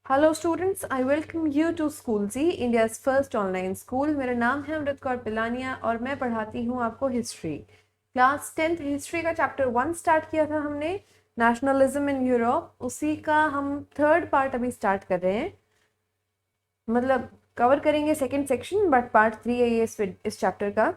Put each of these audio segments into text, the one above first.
Hello students, I welcome you to school G, India's first online school. मेरा नाम है अमृत कौर पिलानिया और मैं पढ़ाती हूँ आपको हिस्ट्री। क्लास 10th हिस्ट्री का चैप्टर 1 स्टार्ट किया था हमने, नेशनलिज्म इन यूरोप। उसी का हम थर्ड पार्ट अभी स्टार्ट कर रहे हैं, मतलब कवर करेंगे सेकेंड सेक्शन, बट पार्ट 3 है ये इस चैप्टर का।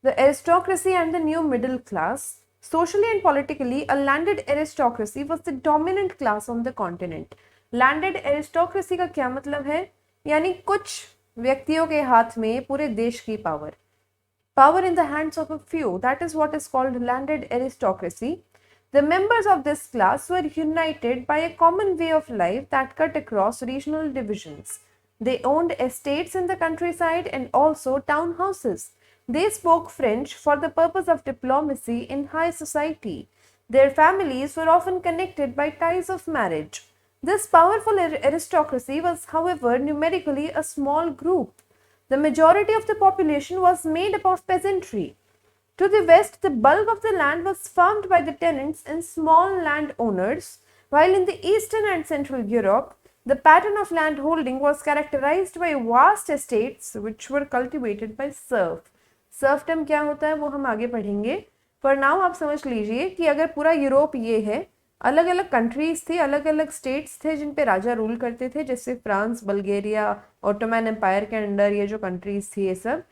The aristocracy and the new middle class. Socially and politically, a landed aristocracy was the dominant class on the continent. Landed aristocracy का क्या मतलब है? यानी कुछ व्यक्तियों के हाथ में पूरे देश की power, power in the hands of a few. That is what is called landed aristocracy. The members of this class were united by a common way of life that cut across regional divisions. They owned estates in the countryside and also townhouses. They spoke French for the purpose of diplomacy in high society. Their families were often connected by ties of marriage. This powerful aristocracy was, however, numerically a small group. The majority of the population was made up of peasantry. To the west, the bulk of the land was farmed by the tenants and small landowners, while in the eastern and central Europe, the pattern of landholding was characterized by vast estates which were cultivated by serf. Serfdom क्या होता है वो हम आगे पढ़ेंगे, पर now आप समझ लीजिए कि अगर पूरा यूरोप ये है, अलग अलग कंट्रीज थी, अलग अलग स्टेट्स थे जिन पे राजा रूल करते थे, जैसे फ्रांस, बल्गेरिया, ऑटोमन एम्पायर के अंडर ये जो कंट्रीज थी ये सब।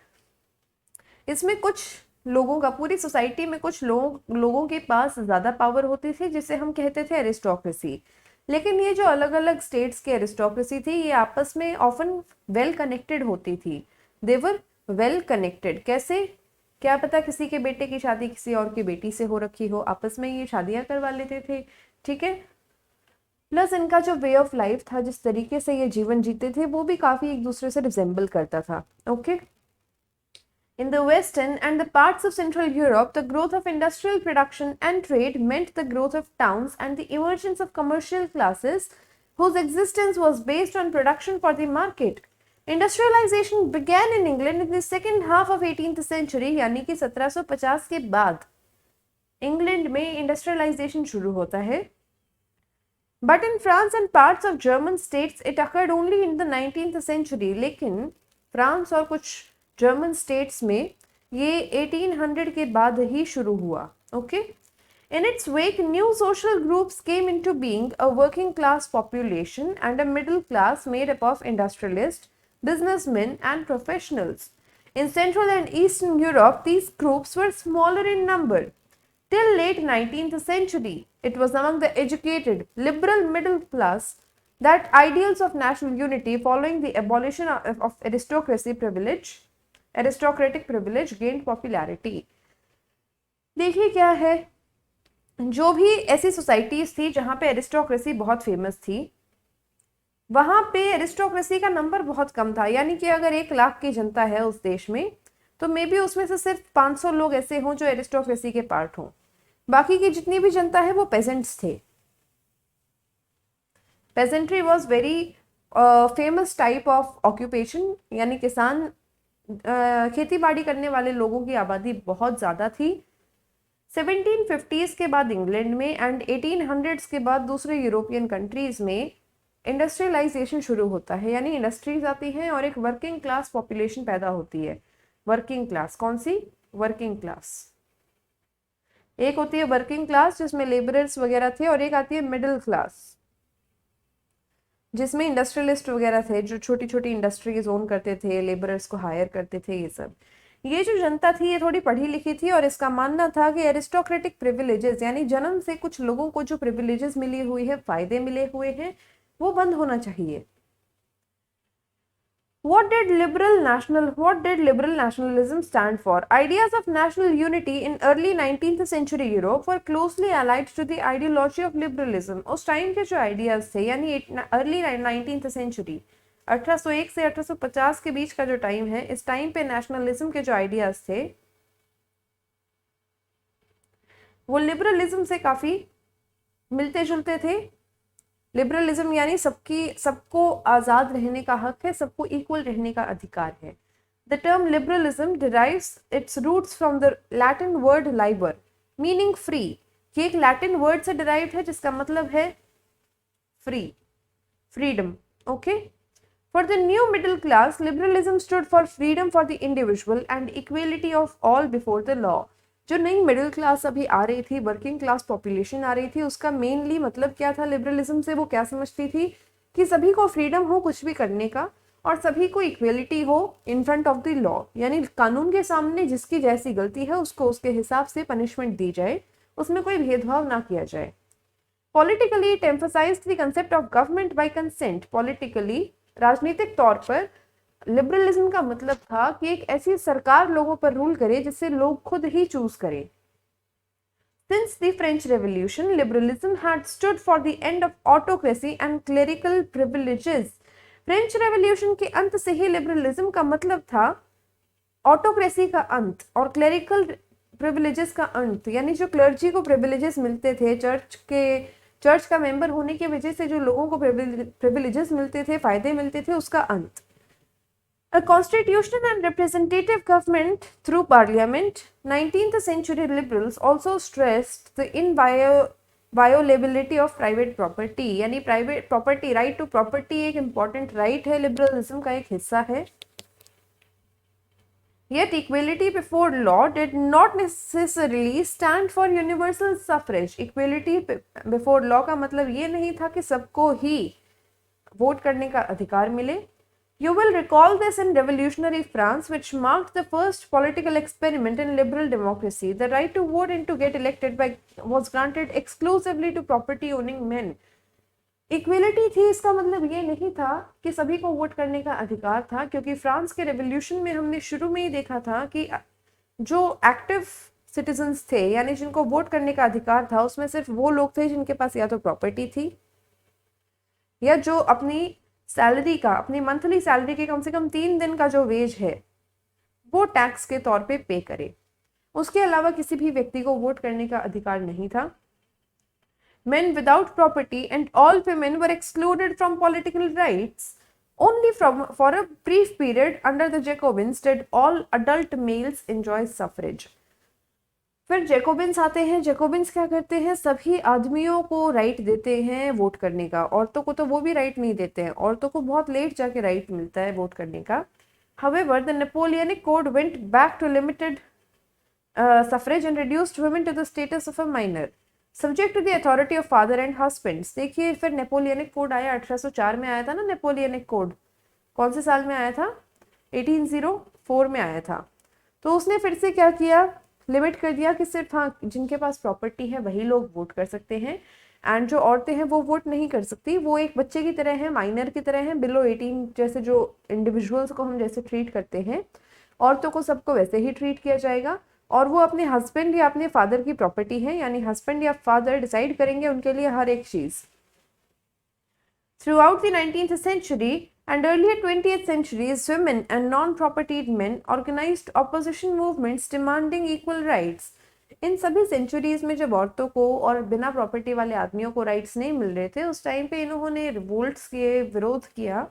इसमें कुछ लोगों का, पूरी सोसाइटी में कुछ लोगों के पास ज़्यादा पावर होती थी, जिसे हम कहते थे एरिस्टोक्रेसी। लेकिन ये जो अलग अलग स्टेट्स की एरिस्टोक्रेसी थी, ये आपस में ऑफन वेल कनेक्टेड होती थी। देवर वेल कनेक्टेड कैसे? क्या पता किसी के बेटे की शादी किसी और की बेटी से हो रखी हो, आपस में ये शादियां करवा लेते थे, ठीक है। प्लस इनका जो वे ऑफ लाइफ था, जिस तरीके से ये जीवन जीते थे, वो भी काफी एक दूसरे से रिजेंबल करता था। Okay. In the Western and the parts of Central Europe, the growth of industrial production and trade meant the growth of towns and the emergence of commercial classes whose existence was based on production for the market. Industrialization began in England in the second half of 18th century, यानी कि 1750 के बाद England में industrialisation शुरू होता है। But in France and parts of German states, it occurred only in the 19th century. लेकिन France और कुछ जर्मन स्टेट्स में ये 1800 के बाद ही शुरू हुआ। Okay. In its wake, new social groups came into being, a working class population and a middle class made up of industrialists, businessmen, and professionals. In Central and Eastern Europe, these groups were smaller in number. Till late 19th century, it was among the educated, liberal middle class that ideals of national unity following the abolition of aristocratic privilege gained popularity. देखिए क्या है, जो भी ऐसी societies थी जहां पे aristocracy बहुत फेमस थी, वहां पे एरिस्टोक्रेसी का नंबर बहुत कम था। यानी कि अगर 1 लाख की जनता है उस देश में, तो मे बी उसमें से सिर्फ 500 लोग ऐसे हों जो एरिस्टोक्रेसी के पार्ट हों। बाकी की जितनी भी जनता है वो पेजेंट्स थे। Pageantry was very famous type of occupation, यानी किसान, खेती बाड़ी करने वाले लोगों की आबादी बहुत ज़्यादा थी। 1750s के बाद इंग्लैंड में एंड 1800s के बाद दूसरे यूरोपियन कंट्रीज में इंडस्ट्रियलाइजेशन शुरू होता है, यानी इंडस्ट्रीज आती हैं और एक वर्किंग क्लास पॉपुलेशन पैदा होती है। वर्किंग क्लास कौन सी? Working class. एक होती है वर्किंग क्लास जिसमें लेबरर्स वगैरह थे, और एक आती है मिडिल क्लास जिसमें इंडस्ट्रियलिस्ट वगैरह थे जो छोटी छोटी इंडस्ट्रीज ओन करते थे, लेबरर्स को हायर करते थे। ये सब, ये जो जनता थी ये थोड़ी पढ़ी लिखी थी, और इसका मानना था कि एरिस्टोक्रेटिक प्रिविलेजेस, यानी जन्म से कुछ लोगों को जो प्रिविलेजेस मिली हुई है, फायदे मिले हुए हैं, वो बंद होना चाहिए। What did liberal nationalism stand for? Ideas of national unity in early 19th century Europe were closely allied to the ideology of liberalism. उस टाइम के जो आइडियाज थे, यानी अर्ली 19th सेंचुरी, 1801 से 1850 के बीच का जो टाइम है, इस टाइम पे नेशनलिज्म के जो आइडियाज थे वो लिबरलिज्म से काफी मिलते जुलते थे। लिबरलिज्म यानी सबको आज़ाद रहने का हक है, सबको इक्वल रहने का अधिकार है। The term liberalism derives its roots from the Latin word liber meaning free, कि एक लैटिन वर्ड से डिराइव्ड है जिसका मतलब है free, freedom. Okay. For the new middle class, liberalism stood for freedom for the individual and equality of all before the law. जो नई middle class अभी आ रही थी, वर्किंग क्लास पॉपुलेशन आ रही थी, उसका मेनली मतलब क्या था लिबरलिज्म से? वो क्या समझती थी कि सभी को फ्रीडम हो कुछ भी करने का और सभी को इक्वेलिटी हो in front of the law, यानी कानून के सामने जिसकी जैसी गलती है उसको उसके हिसाब से पनिशमेंट दी जाए, उसमें कोई भेदभाव ना किया जाए. Politically it emphasized the concept of government by consent. Politically, राजनीतिक तौर पर लिबरलिज्म का मतलब था कि एक ऐसी सरकार लोगों पर रूल करे जिससे लोग खुद ही चूज करें. Since the French Revolution, liberalism had stood for the end of autocracy and clerical privileges. French revolution के अंत से ही लिबरलिज्म का मतलब था ऑटोक्रेसी का अंत और क्लेरिकल प्रिविलेजेस का अंत, यानी जो क्लर्जी को प्रिविलेजेस मिलते थे, चर्च का मेंबर होने की वजह से जो लोगों को प्रिविलेजेस मिलते थे, फायदे मिलते थे, उसका अंत. A constitutional and representative government through parliament. 19th century liberals also stressed the inviolability of private property. यानी private property, right to property एक इम्पॉर्टेंट राइट है, लिबरलिज्म का एक हिस्सा है. Yet equality before law did not necessarily stand for universal suffrage. Equality before law का मतलब ये नहीं था कि सबको ही वोट करने का अधिकार मिले. You will recall this in revolutionary France, which marked the first political experiment in liberal democracy. The right to vote and to get elected was granted exclusively to property owning men. Equality थी, इसका मतलब ये नहीं था कि सभी को vote करने का अधिकार था, क्योंकि फ्रांस के रेवोल्यूशन में हमने शुरू में ही देखा था कि जो एक्टिव सिटीजन्स थे, यानी जिनको वोट करने का अधिकार था, उसमें सिर्फ वो लोग थे जिनके पास या तो प्रॉपर्टी थी या जो अपनी सैलरी का, अपनी मंथली सैलरी के कम से कम 3 दिन का जो वेज है वो टैक्स के तौर पे करे. उसके अलावा किसी भी व्यक्ति को वोट करने का अधिकार नहीं था. Men without property and all women were excluded from political rights. Only for a brief period under the Jacobins did all adult males enjoy suffrage. फिर जैकोबिन्स आते हैं. जैकोबिन्स क्या करते हैं? सभी आदमियों को राइट देते हैं वोट करने का. औरतों को तो वो भी राइट नहीं देते हैं, औरतों को बहुत लेट जाके राइट मिलता है वोट करने का. However, the Napoleonic Code went back to limited suffrage and reduced women to the status of a minor, subject to the authority of father and husbands. देखिए फिर नेपोलियनिक कोड आया, 1804 में आया था ना नेपोलियनिक कोड. कौन से साल में आया था? 1804 में आया था. तो उसने फिर से क्या किया? लिमिट कर दिया कि सिर्फ हाँ जिनके पास प्रॉपर्टी है वही लोग वोट कर सकते हैं, एंड जो औरतें हैं वो वोट नहीं कर सकती. वो एक बच्चे की तरह है, माइनर की तरह है, बिलो 18 जैसे जो इंडिविजुअल्स को हम जैसे ट्रीट करते हैं, औरतों को सबको वैसे ही ट्रीट किया जाएगा. और वो अपने हस्बैंड या अपने फादर की प्रॉपर्टी है, यानी हस्बैंड या फादर डिसाइड करेंगे उनके लिए हर एक चीज. Throughout the 19th century and earlier 20th centuries, women and non-propertied men organized opposition movements demanding equal rights. इन सभी सेंचुरीज में जब औरतों को और बिना प्रॉपर्टी वाले आदमियों को राइट्स नहीं मिल रहे थे, उस टाइम पे इन्होंने रिवोल्ट्स किए, विरोध किया.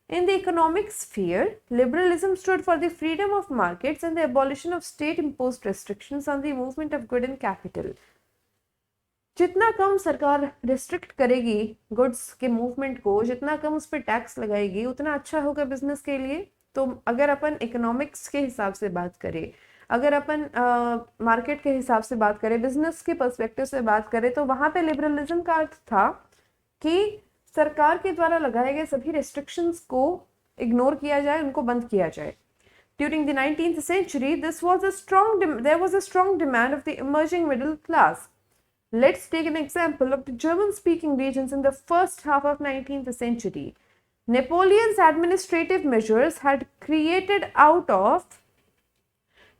In the economic sphere, liberalism stood for the freedom of markets and the abolition of state-imposed restrictions on the movement of good and capital. जितना कम सरकार रिस्ट्रिक्ट करेगी गुड्स के मूवमेंट को, जितना कम उस पर टैक्स लगाएगी, उतना अच्छा होगा बिजनेस के लिए. तो अगर अपन इकोनॉमिक्स के हिसाब से बात करें, अगर अपन मार्केट के हिसाब से बात करें, बिजनेस के पर्सपेक्टिव से बात करें, तो वहाँ पे लिबरलिज्म का अर्थ था कि सरकार के द्वारा लगाए गए सभी रेस्ट्रिक्शंस को इग्नोर किया जाए, उनको बंद किया जाए. During the 19th century, there was a strong demand of the emerging middle class. Let's take an example of the German-speaking regions in the first half of 19th century. Napoleon's administrative measures had created out of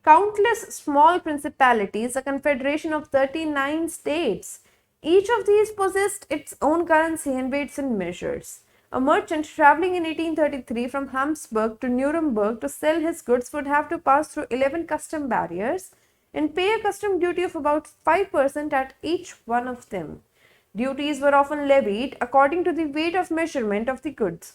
countless small principalities a confederation of 39 states. Each of these possessed its own currency and weights and measures. A merchant traveling in 1833 from Habsburg to Nuremberg to sell his goods would have to pass through 11 custom barriers and pay a custom duty of about 5% at each one of them. Duties were often levied according to the weight of measurement of the goods.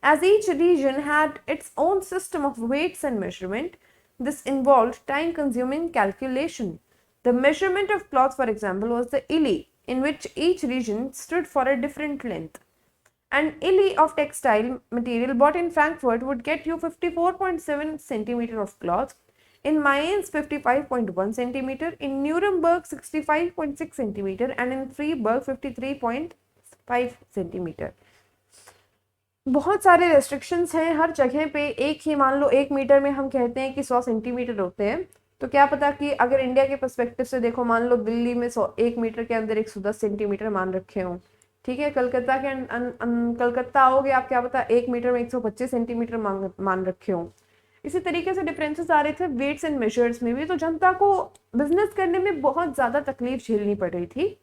As each region had its own system of weights and measurement, this involved time-consuming calculation. The measurement of cloth, for example, was the illy, in which each region stood for a different length. An illy of textile material bought in Frankfurt would get you 54.7 centimeter of cloth, in Mainz 55.1 centimeter, in Nuremberg 65.6 centimeter, and in Freiburg 53.5 centimeter. बहुत सारे restrictions हैं हर जगह पे। एक ही मान लो 1 metre में हम कहते हैं कि 100 सेंटीमीटर होते हैं, तो क्या पता कि अगर इंडिया के पर्सपेक्टिव से देखो, मान लो दिल्ली में 1 मीटर के अंदर 110 सेंटीमीटर मान रखे हों, ठीक है। कलकत्ता के कलकत्ता आओगे आप, क्या पता 1 मीटर में 125 सेंटीमीटर मान रखे हों। इसी तरीके से डिफरेंसेस आ रहे थे वेट्स एंड मेजर्स में भी, तो जनता को बिजनेस करने में बहुत ज़्यादा तकलीफ झेलनी पड़ रही थी।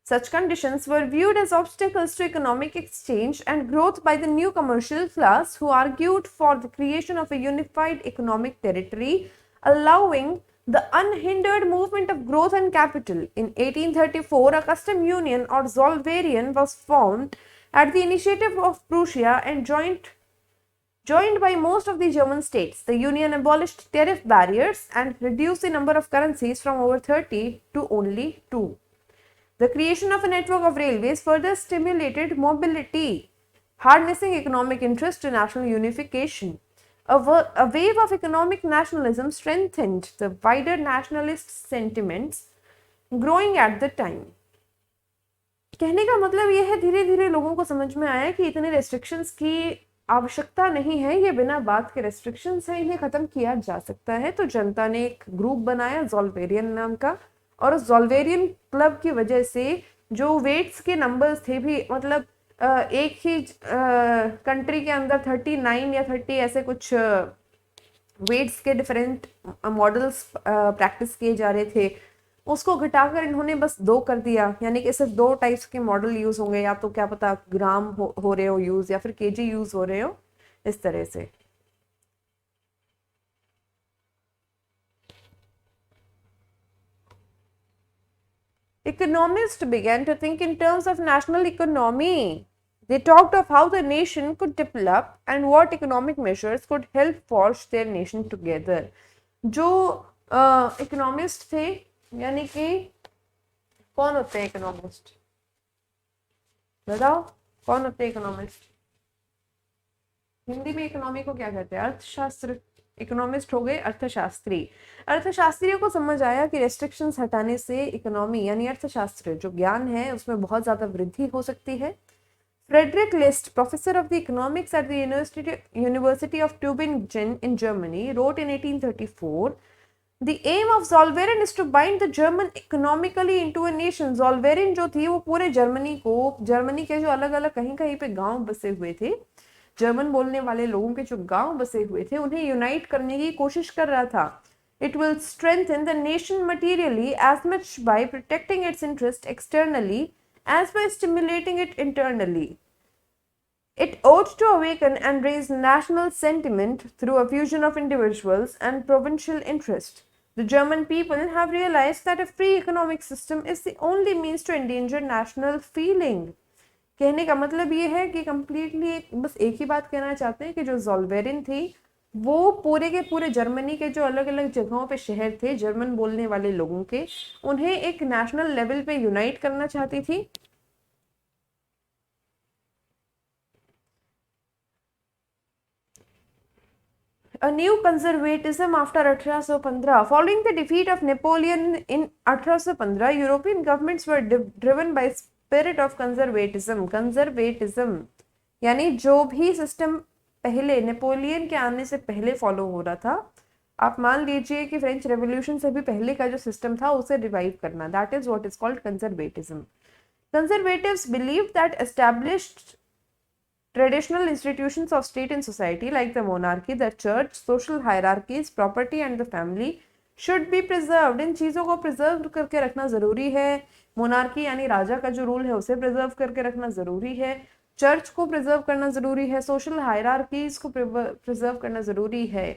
Such conditions were viewed as obstacles to economic exchange and growth by the new commercial class, who argued for the creation of a unified economic territory, allowing the unhindered movement of growth and capital. In 1834, a custom union or Zollverein was formed at the initiative of Prussia and joined by most of the German states. The union abolished tariff barriers and reduced the number of currencies from over 30 to only 2. The creation of a network of railways further stimulated mobility, harnessing economic interest to national unification. A wave of economic nationalism strengthened the wider nationalist sentiments growing at the time. कहने का मतलब ये है, धीरे धीरे लोगों को समझ में आया कि इतने रेस्ट्रिक्शंस की आवश्यकता नहीं है, ये बिना बात के रेस्ट्रिक्शंस हैं, इन्हें खत्म किया जा सकता है। तो जनता ने एक ग्रुप बनाया ज़ोल्वेरियन नाम का, और उस ज़ोल्वेरियन क्लब की वजह से जो वेट्स के नंबर्स थे भी, मतलब एक ही कंट्री के अंदर 39 या 30 ऐसे कुछ वेट्स के डिफरेंट मॉडल्स प्रैक्टिस किए जा रहे थे, उसको घटाकर इन्होंने बस 2 कर दिया। यानी कि सिर्फ 2 टाइप्स के मॉडल यूज होंगे, या तो क्या पता ग्राम हो रहे हो यूज, या फिर केजी यूज हो रहे हो, इस तरह से। Economists began to think in terms of national economy. They talked of how the nation could develop and what economic measures could help forge their nation together. जो इकोनॉमिस्ट थे, यानी कि कौन होते हैं इकोनॉमिस्ट, बताओ कौन होते हैं इकोनॉमिस्ट? हिंदी में इकोनॉमी को क्या कहते हैं? अर्थशास्त्र। इकोनॉमिस्ट हो गए अर्थशास्त्री। अर्थशास्त्रियों को समझ आया कि रेस्ट्रिक्शंस हटाने से इकोनॉमी यानी अर्थशास्त्र जो ज्ञान है उसमें बहुत ज़्यादा वृद्धि हो सकती है। Friedrich List, professor of the economics at the university of Tubingen in Germany, wrote in 1834, The aim of Zollverein is to bind the German economically into a nation. Zollverein जो थी वो पूरे जर्मनी को, जर्मनी के जो अलग अलग कहीं कहीं पे गांव बसे हुए थे, जर्मन बोलने वाले लोगों के जो गांव बसे हुए थे, उन्हें यूनाइट करने की कोशिश कर रहा था। It will strengthen the nation materially as much by protecting its interest externally as by stimulating it internally. It ought to awaken and raise national sentiment through a fusion of individuals and provincial interest. The German people have realized that a free economic system is the only means to endanger national feeling. कहने का मतलब ये है कि completely बस एक ही बात कहना चाहते हैं कि जो ज़ोल्वेरिन थी वो पूरे के पूरे जर्मनी के जो अलग अलग जगहों पे शहर थे जर्मन बोलने वाले लोगों के, उन्हें एक नेशनल लेवल पे यूनाइट करना चाहती थी। A new conservatism after 1815. Following the defeat of Napoleon in 1815, European governments were driven by spirit of conservatism. Conservatism यानी जो भी सिस्टम पहले नेपोलियन के आने से पहले फॉलो हो रहा था, आप मान लीजिए कि फ्रेंच रेवोल्यूशन से भी पहले का जो सिस्टम था उसे रिवाइव करना, that is what is called conservatism. Conservatives believed that established traditional institutions of state and society like the monarchy, the church, social hierarchies, property and the family should be preserved. इन चीज़ों को preserve करके रखना ज़रूरी है। Monarchy यानी राजा का जो rule है उसे प्रिजर्व करके रखना ज़रूरी है, चर्च को प्रिजर्व करना ज़रूरी है, सोशल हायरार्कीज को प्रिजर्व करना ज़रूरी है।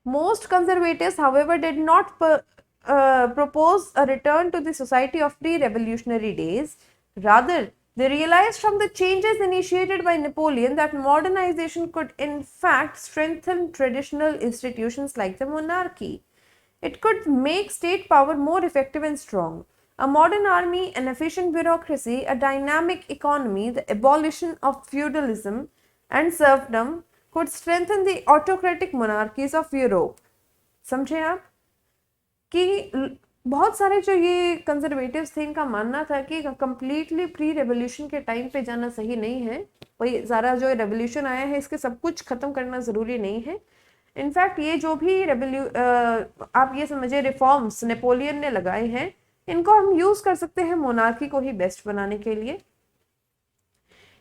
Most conservatives, however, did not propose a return to the society of pre-revolutionary days. Rather, they realized from the changes initiated by Napoleon that modernization could in fact strengthen traditional institutions like the monarchy. It could make state power more effective and strong. A modern army, an efficient bureaucracy, a dynamic economy, the abolition of feudalism and serfdom could strengthen the autocratic monarchies of Europe. समझे आप कि बहुत सारे जो ये conservatives थे इनका मानना था कि कंप्लीटली प्री रेवोल्यूशन के टाइम पे जाना सही नहीं है, वही सारा जो रेवोल्यूशन आया है इसके सब कुछ खत्म करना ज़रूरी नहीं है। इनफैक्ट ये जो भी आप ये समझिए रिफॉर्म्स नेपोलियन ने लगाए हैं इनको हम यूज कर सकते हैं मोनार्की को ही बेस्ट बनाने के लिए।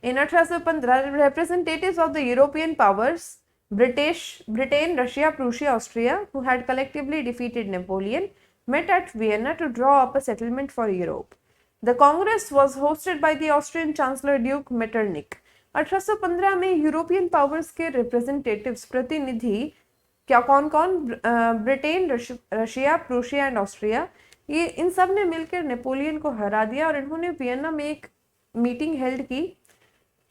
इन 1815 representatives of the European powers, Britain, Russia, Prussia, Austria, who had collectively defeated Napoleon, met at Vienna to draw up a settlement for Europe. The Congress was hosted by the Austrian Chancellor Duke Metternich. 1815 में European powers के representatives प्रतिनिधि क्या कौन कौन, Britain, Russia, Prussia and Austria, ये इन सब ने मिलकर नेपोलियन को हरा दिया और इन्होंने वियना में एक मीटिंग हेल्ड की।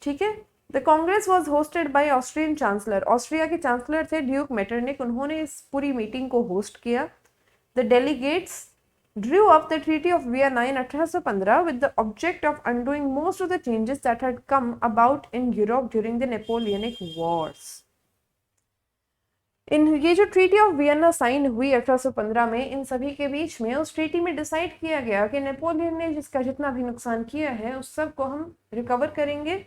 ठीक है, the Congress was hosted by Austrian chancellor, Austria के चांसलर थे ड्यूक मेटरनिक, उन्होंने इस पूरी मीटिंग को होस्ट किया। The delegates drew up the Treaty of Vienna in 1815 with the object of undoing most of the changes that had come about in Europe during the Napoleonic Wars. ये जो treaty of Vienna sign हुई 1815 में, इन सभी के बीच में उस treaty में decide किया गया कि नेपोलियन ने जिसका जितना भी नुकसान किया है उस सब को हम रिकवर करेंगे।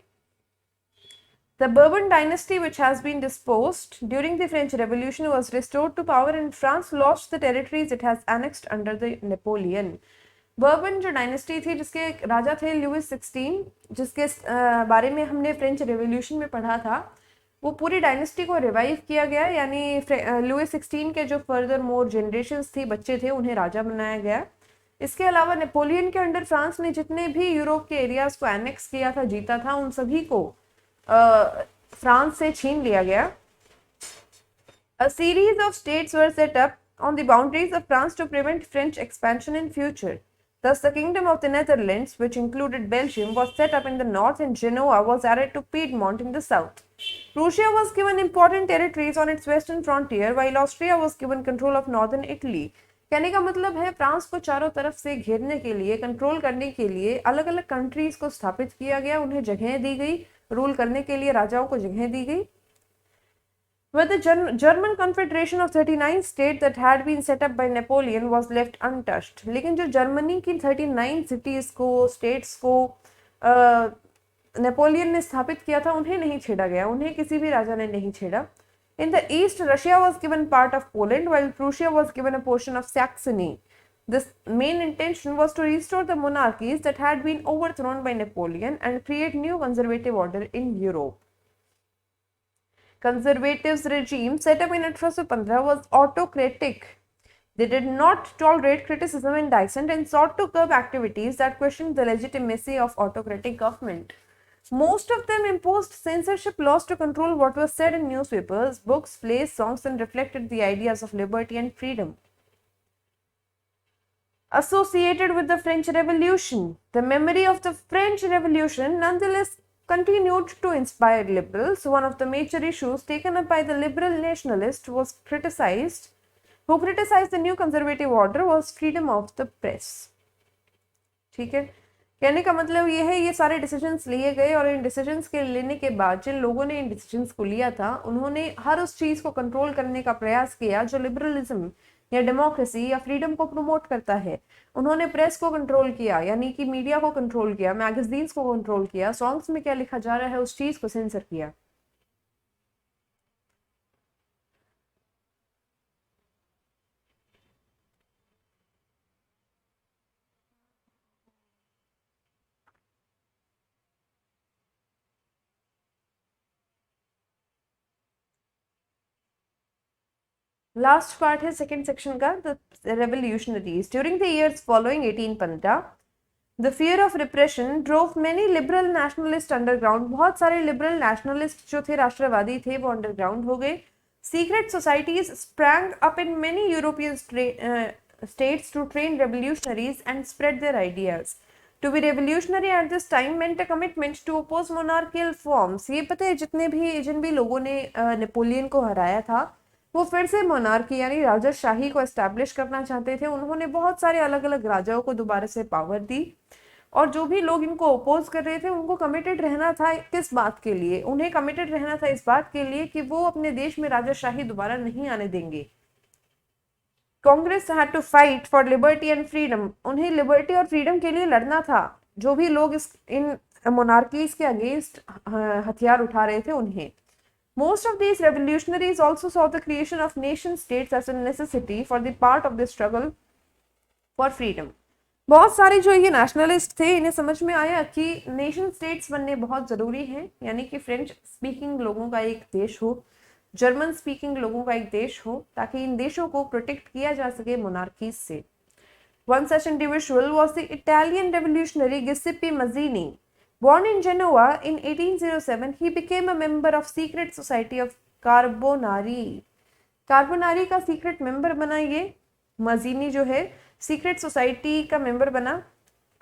The Bourbon dynasty, which has been disposed during the French Revolution, was restored to power and France lost the territories it has annexed under the Napoleon. Bourbon जो डायनेस्टी थी जिसके राजा थे लुइस 16, जिसके बारे में हमने फ्रेंच रेवोल्यूशन में पढ़ा था, वो पूरी डायनेस्टी को रिवाइव किया गया, यानी लुइस 16 के जो फर्दर मोर जनरेशंस थी, बच्चे थे, उन्हें राजा बनाया गया। इसके अलावा नेपोलियन के अंडर फ्रांस ने जितने भी यूरोप के एरियाज को एनेक्स किया था, जीता था, उन सभी को फ्रांस से छीन लिया गया। A series of states were set up on the boundaries of France to prevent French expansion in future. Thus, the Kingdom of the Netherlands, which included Belgium, was set up in the north and Genoa was added to Piedmont in the south. Prussia was given important territories on its western frontier, while Austria was given control of northern Italy. कहने का मतलब है France को चारों तरफ से घेरने के लिए, कंट्रोल करने के लिए अलग अलग कंट्रीज को स्थापित किया गया, उन्हें जगह दी गई, रूल करने के लिए राजाओं को जगह दी गई। Where the German Confederation of 39 states that had been set up by Napoleon was left untouched. लेकिन जो जर्मनी की 39 cities को, states को नेपोलियन ने स्थापित किया था, उन्हें नहीं छेड़ा गया, उन्हें किसी भी राजा ने नहीं छेड़ा। In the east, Russia was given part of Poland, while Prussia was given a portion of Saxony. This main intention was to restore the monarchies that had been overthrown by Napoleon and create new conservative order in Europe. Conservatives' regime set up in 1815 was autocratic. They did not tolerate criticism and dissent and sought to curb activities that questioned the legitimacy of autocratic government. Most of them imposed censorship laws to control what was said in newspapers, books, plays, songs, and reflected the ideas of liberty and freedom. Associated with the French Revolution, the memory of the French Revolution nonetheless continued to inspire liberals. One of the major issues taken up by the liberal nationalists who criticized the new conservative order was freedom of the press. ठीक है, कहने का मतलब ये है, ये सारे decisions लिए गए और इन डिसीजंस के लेने के बाद जिन लोगों ने इन डिसीजंस को लिया था, उन्होंने हर उस चीज को कंट्रोल करने का प्रयास किया जो लिबरलिज्म या डेमोक्रेसी या फ्रीडम को प्रमोट करता है। उन्होंने प्रेस को कंट्रोल किया, यानी कि मीडिया को कंट्रोल किया, मैगजीन्स को कंट्रोल किया, सॉन्ग्स में क्या लिखा जा रहा है उस चीज को सेंसर किया। लास्ट पार्ट है सेकेंड सेक्शन का, the revolutionaries. During the years following 1815 the fear of repression drove many liberal nationalist underground. बहुत सारे लिबरल नेशनलिस्ट जो थे, राष्ट्रवादी थे, वो अंडरग्राउंड हो गए। Secret societies sprang up in many European states to train revolutionaries and spread their ideas. To be revolutionary at this time meant a commitment to oppose monarchical forms. ये पता है जिन भी लोगों ने नेपोलियन को हराया था, वो फिर से मोनार्की यानी राजशाही को एस्टैब्लिश करना चाहते थे। उन्होंने बहुत सारे अलग अलग राजाओं को दोबारा से पावर दी, और जो भी लोग इनको अपोज कर रहे थे उनको कमिटेड रहना था किस बात के लिए, उन्हें कमिटेड रहना था इस बात के लिए कि वो अपने देश में राजशाही दोबारा नहीं आने देंगे। Congress had to fight for liberty and freedom, उन्हें लिबर्टी और फ्रीडम के लिए लड़ना था। जो भी लोग इन मोनार्कीज के अगेंस्ट हथियार उठा रहे थे उन्हें। Most of these revolutionaries also saw the creation of nation states as a necessity for the part of the struggle for freedom. बहुत सारे जो ये नेशनलिस्ट थे इन्हें समझ में आया कि नेशन स्टेट्स बनने बहुत ज़रूरी हैं, यानी कि फ्रेंच स्पीकिंग लोगों का एक देश हो, जर्मन स्पीकिंग लोगों का एक देश हो, ताकि इन देशों को प्रोटेक्ट किया जा सके मोनार्कीज से। One such individual was the Italian revolutionary Giuseppe Mazzini. Born in Genoa in 1807, he became a member of secret society of Carbonari. Carbonari का सीक्रेट मेंबर बना ये मजीनी जो है, सीक्रेट सोसाइटी का मेंबर बना।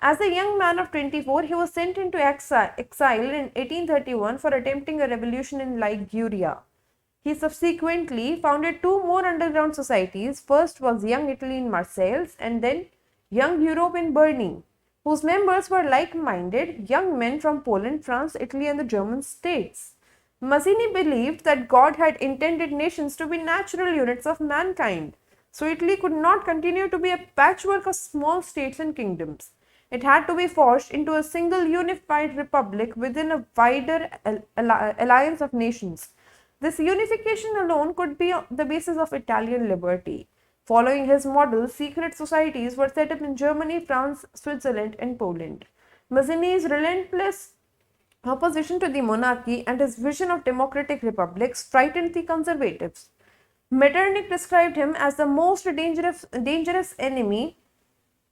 As a young man of 24, he was sent into exile in 1831 for attempting a revolution in Liguria. He subsequently founded two more underground societies. First was Young Italy in Marseilles, and then Young Europe in Berne, whose members were like-minded young men from Poland, France, Italy, and the German states. Mazzini believed that God had intended nations to be natural units of mankind, so Italy could not continue to be a patchwork of small states and kingdoms. It had to be forged into a single unified republic within a wider alliance of nations. This unification alone could be the basis of Italian liberty. Following his model, secret societies were set up in Germany, France, Switzerland, and Poland. Mazzini's relentless opposition to the monarchy and his vision of democratic republics frightened the conservatives. Metternich described him as the most dangerous enemy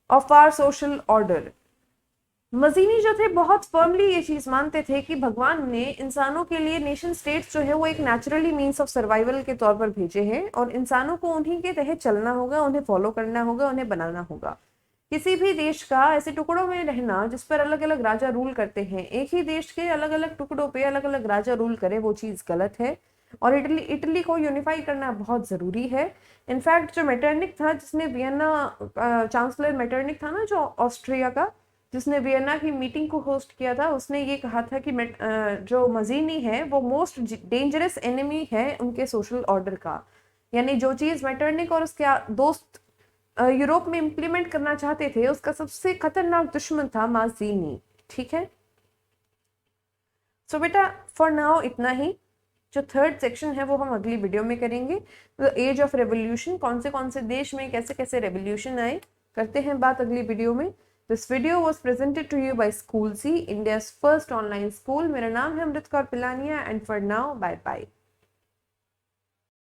of our social order. मजीनी जो थे बहुत firmly ये चीज मानते थे कि भगवान ने इंसानों के लिए नेशन स्टेट्स जो है वो एक नेचुरली मीन्स ऑफ सर्वाइवल के तौर पर भेजे हैं, और इंसानों को उन्हीं के तहत चलना होगा, उन्हें फॉलो करना होगा, उन्हें बनाना होगा। किसी भी देश का ऐसे टुकड़ों में रहना जिस पर अलग अलग राजा रूल करते हैं, एक ही देश के अलग अलग टुकड़ों पे अलग अलग राजा रूल करे, वो चीज़ गलत है, और इटली को यूनिफाई करना बहुत ज़रूरी है। इनफैक्ट जो मेटरनिक था, जिसने वियना चांसलर मेटरनिक था ना जो ऑस्ट्रिया का, जिसने वियना की मीटिंग को होस्ट किया था, उसने ये कहा था कि जो मजीनी है वो मोस्ट डेंजरस एनिमी है उनके सोशल ऑर्डर का। यानी जो चीज़ मेटरनिक और उसके दोस्त यूरोप में इम्प्लीमेंट करना चाहते थे, उसका सबसे खतरनाक दुश्मन था माजीनी। ठीक है, सो बेटा फॉर नाउ इतना ही। जो थर्ड सेक्शन है वो हम अगली वीडियो में करेंगे। द एज ऑफ रेवोल्यूशन, कौन से देश में कैसे कैसे रेवोल्यूशन आए, करते हैं बात अगली वीडियो में। This video was presented to you by school C, India's first online school. मेरा नाम है Amrit Kaur Pilania, and for now bye bye.